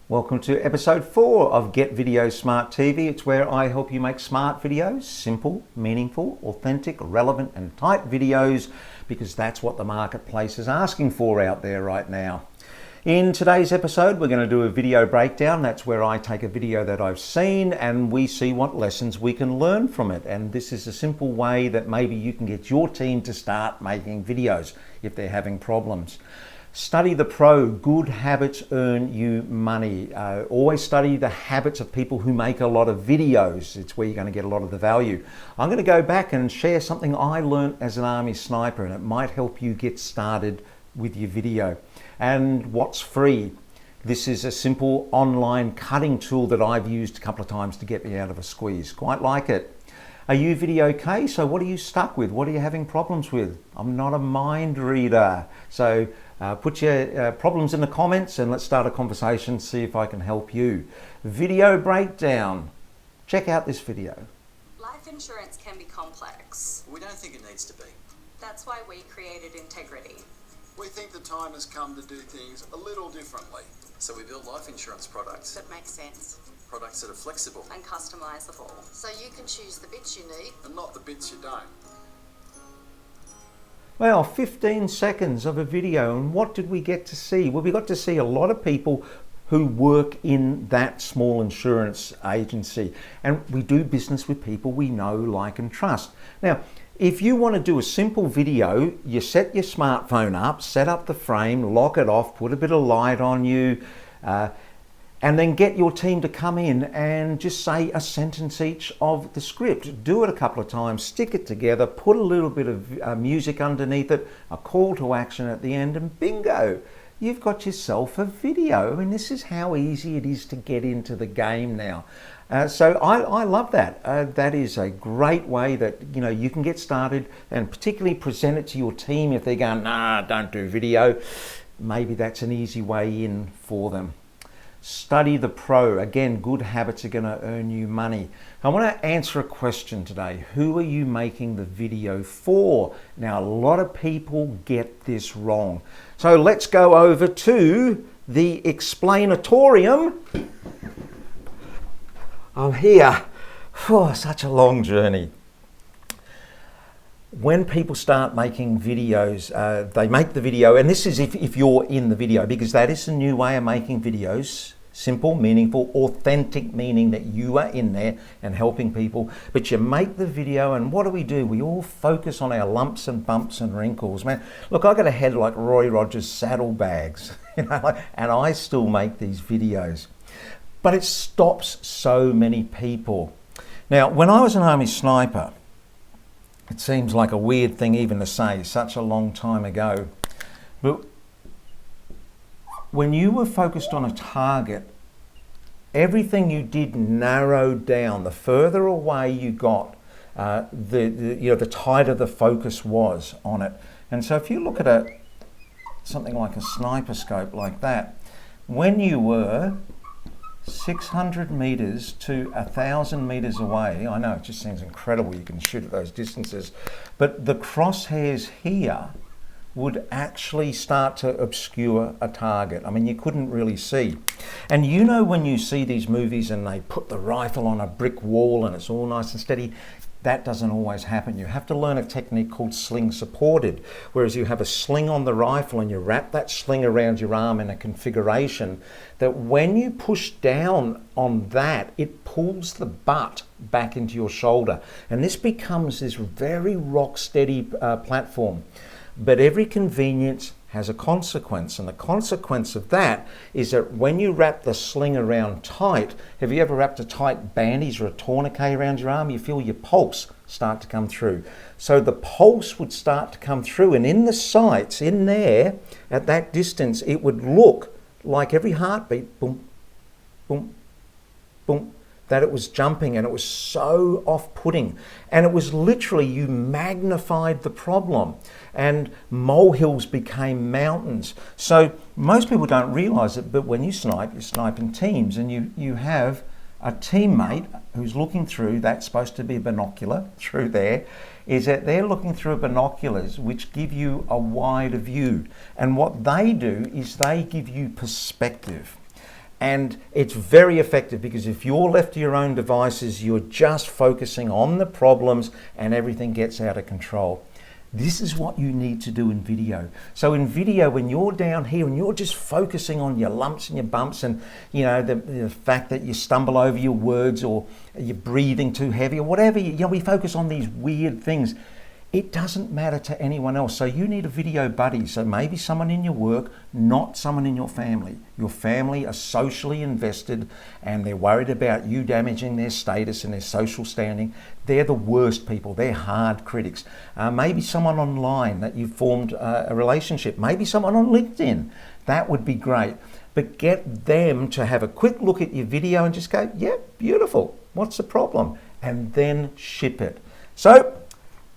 Welcome to episode 4 of Get Video Smart TV. It's where I help you make smart videos, simple, meaningful, authentic, relevant and tight videos, because that's what the marketplace is asking for out there right now. In today's episode, we're going to do a video breakdown. That's where I take a video that I've seen and we see what lessons we can learn from it. And this is a simple way that maybe you can get your team to start making videos if they're having problems. Study the pro. Good habits earn you money. Always study the habits of people who make a lot of videos. It's where you're going to get a lot of the value. I'm going to go back and share something I learned as an Army sniper, and it might help you get started with your video. And what's free? This is a simple online cutting tool that I've used a couple of times to get me out of a squeeze. Quite like it. Are you video okay? So what are you stuck with? What are you having problems with? I'm not a mind reader. So put your problems in the comments and let's start a conversation, see if I can help you. Video breakdown. Check out this video. Life insurance can be complex. We don't think it needs to be. That's why we created Integrity. We think the time has come to do things a little differently. So we build life insurance products. That makes sense Products that are flexible. and customizable. So you can choose the bits you need. And not the bits you don't. Well, 15 seconds of a video, and what did we get to see? Well, we got to see a lot of people who work in that small insurance agency, and we do business with people we know, like and trust. Now, if you want to do a simple video, you set your smartphone up, set up the frame, lock it off, put a bit of light on you, and then get your team to come in and just say a sentence each of the script. Do it a couple of times, stick it together, put a little bit of music underneath it, a call to action at the end, and bingo, you've got yourself a video. I mean, this is how easy it is to get into the game now. So I love that. That is a great way that you can get started, and particularly present it to your team if they're going, nah, don't do video. Maybe that's an easy way in for them. Study the pro. Again, good habits are going to earn you money. I want to answer a question today. Who are you making the video for? Now, a lot of people get this wrong. So let's go over to the explainatorium. I'm here for such a long journey. When people start making videos, they make the video, and this is if you're in the video, because that is a new way of making videos. Simple, meaningful, authentic, meaning that you are in there and helping people. But you make the video, and what do? We all focus on our lumps and bumps and wrinkles. Man, look, I got a head like Roy Rogers' saddlebags, and I still make these videos. But it stops so many people. Now, when I was an Army sniper, it seems like a weird thing even to say, such a long time ago. But when you were focused on a target, everything you did narrowed down. The further away you got, the tighter the focus was on it. And so if you look at something like a sniper scope like that, when you were 600 meters to 1,000 meters away, I know it just seems incredible you can shoot at those distances, but the crosshairs here would actually start to obscure a target. I mean, you couldn't really see. And when you see these movies and they put the rifle on a brick wall and it's all nice and steady, that doesn't always happen. You have to learn a technique called sling supported, whereas you have a sling on the rifle and you wrap that sling around your arm in a configuration that when you push down on that, it pulls the butt back into your shoulder. And this becomes this very rock steady platform. But every convenience has a consequence, and the consequence of that is that when you wrap the sling around tight, have you ever wrapped a tight bandage or a tourniquet around your arm? You feel your pulse start to come through. So the pulse would start to come through, and in the sights, in there, at that distance, it would look like every heartbeat, boom, boom, boom, that it was jumping, and it was so off-putting. And it was literally, you magnified the problem, and molehills became mountains. So most people don't realize it, but when you snipe in teams, and you have a teammate who's looking through, that's supposed to be a binocular through there, is that they're looking through binoculars which give you a wider view. And what they do is they give you perspective. And it's very effective because if you're left to your own devices, you're just focusing on the problems and everything gets out of control. This is what you need to do in video. So in video, when you're down here and you're just focusing on your lumps and your bumps and the fact that you stumble over your words or you're breathing too heavy or whatever, we focus on these weird things. It doesn't matter to anyone else. So you need a video buddy. So maybe someone in your work, not someone in your family. Your family are socially invested and they're worried about you damaging their status and their social standing. They're the worst people. They're hard critics. Maybe someone online that you've formed a relationship. Maybe someone on LinkedIn. That would be great. But get them to have a quick look at your video and just go, yeah, beautiful. What's the problem? And then ship it. So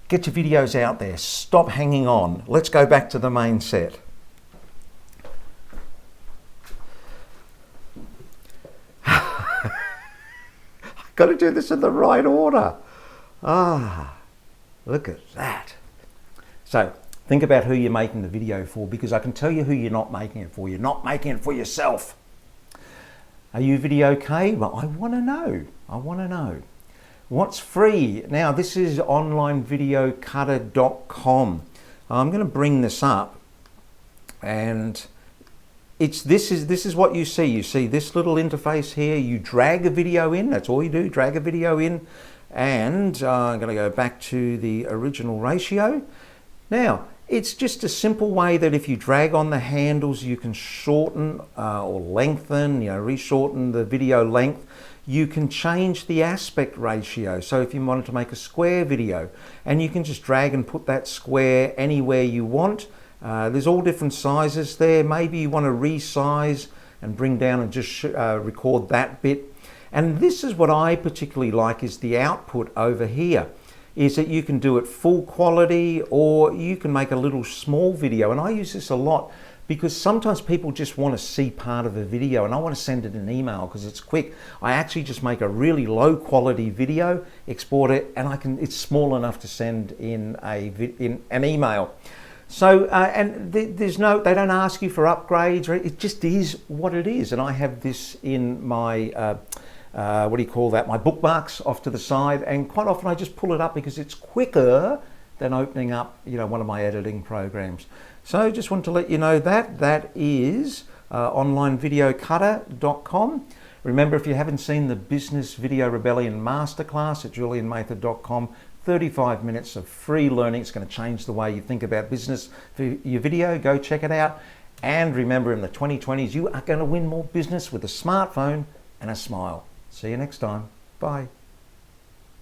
get your videos out there. Stop hanging on. Let's go back to the main set. I've got to do this in the right order. Look at that. So think about who you're making the video for, because I can tell you who you're not making it for. You're not making it for yourself. Are you video okay? Well, I want to know. I want to know. What's free? Now, this is onlinevideocutter.com. I'm going to bring this up, and this is what you see. You see this little interface here. You drag a video in. That's all you do. Drag a video in, and I'm going to go back to the original ratio. Now, it's just a simple way that if you drag on the handles, you can shorten or lengthen, reshorten the video length. You can change the aspect ratio. So if you wanted to make a square video, and you can just drag and put that square anywhere you want. There's all different sizes there. Maybe you want to resize and bring down and just record that bit. And this is what I particularly like, is the output over here. Is that you can do it full quality, or you can make a little small video. And I use this a lot because sometimes people just want to see part of a video and I want to send it an email because it's quick. I actually just make a really low quality video, export it, and it's small enough to send in an email. So, and they don't ask you for upgrades, or it just is what it is. And I have this in my, my bookmarks off to the side, and quite often I just pull it up because it's quicker than opening up, one of my editing programs. So just want to let you know that is onlinevideocutter.com. Remember, if you haven't seen the Business Video Rebellion Masterclass at julianmather.com, 35 minutes of free learning. It's going to change the way you think about business for your video. Go check it out. And remember, in the 2020s, you are going to win more business with a smartphone and a smile. See you next time. Bye.